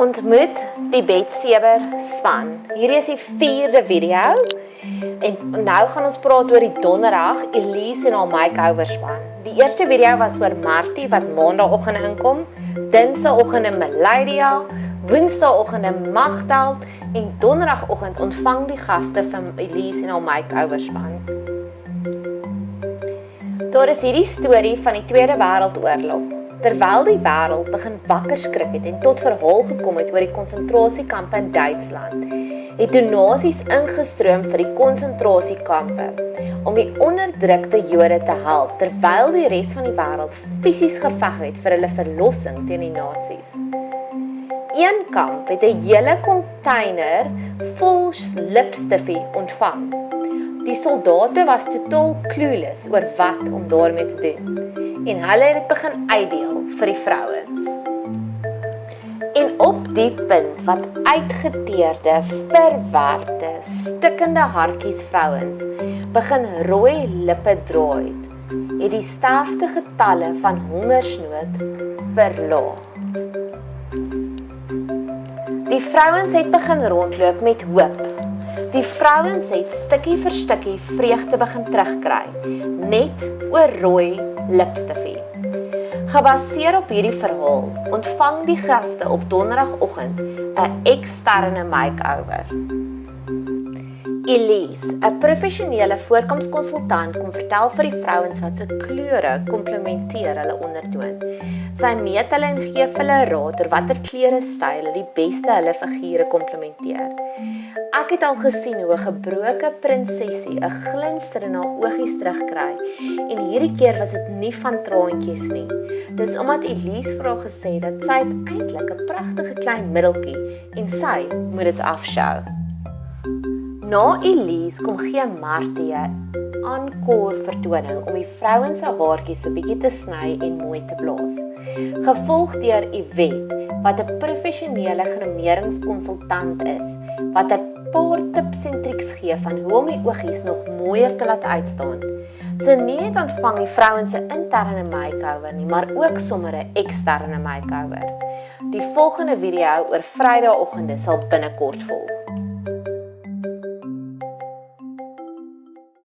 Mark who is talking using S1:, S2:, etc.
S1: Ontmoet die Betsewer span. Hierdie is die 4de video. En nou gaan ons praat oor die donderdag Elise en haar makeover span. Die eerste video was oor Martie wat maandagoggend inkom, dinsdagoggend Meladia, woensdagoggend Magdalt en donderdagoggend ontvang die gaste van Elise en haar makeover span. Daar is hierdie storie van die Tweede Wêreldoorlog. Terwyl die wêreld begin wakker skrik het en tot verhaal gekom het oor die konsentrasiekampe in Duitsland, het donasies ingestroom vir die konsentrasiekampe om die onderdrukte Jode te help, terwyl die res van die wêreld fisies geveg het vir hulle verlossing teen die nasies. Een kamp het 'n hele container vol lipstifie ontvang. Die soldate was totaal clueless oor wat om daarmee te doen. En hulle het dit begin uitdeel vir die vrouens. En op die punt wat uitgeteerde, verwerde, stikkende hartjies vrouens begin rooi lippe draai, het die sterftegetalle van hongersnood verlaag. Die vrouens het begin rondloop met hoop. Die vrouens het stukkie vir stukkie vreugde begin terugkry, net oor rooi lipstifie. Gebaseer op hierdie verhaal, ontvang die gaste op donderdagoggend 'n eksterne makeover. Elise, 'n professionele voorkomskonsultant, kom vertel vir die vrouens wat se kleure komplementeer hulle ondertoon. Sy meet hulle en gee hulle raad oor watter klerestyl die beste hulle figure komplementeer. Ek het al gesien hoe 'n gebroke prinsesie 'n glinster in haar oogies terugkry en hierdie keer was dit nie van traantjies nie. Dis omdat Elise vir haar gesê dat sy eintlik 'n pragtige klein middeltjie en sy moet dit afskou. Na Elise kom gee Martie 'n encore vertoning om die vrouens se haartjies 'n bietjie te sny en mooi te blaas. Gevolg deur Yvette, wat 'n professionele grimeringskonsultant is, wat 'n paar tips en triks gee van hoe om die oogies nog mooier te laat uitstaan. So nie net ontvang die vrouens se interne makeover nie, maar ook sommer 'n eksterne makeover. Die volgende video oor Vrydagoggende sal binnekort volg.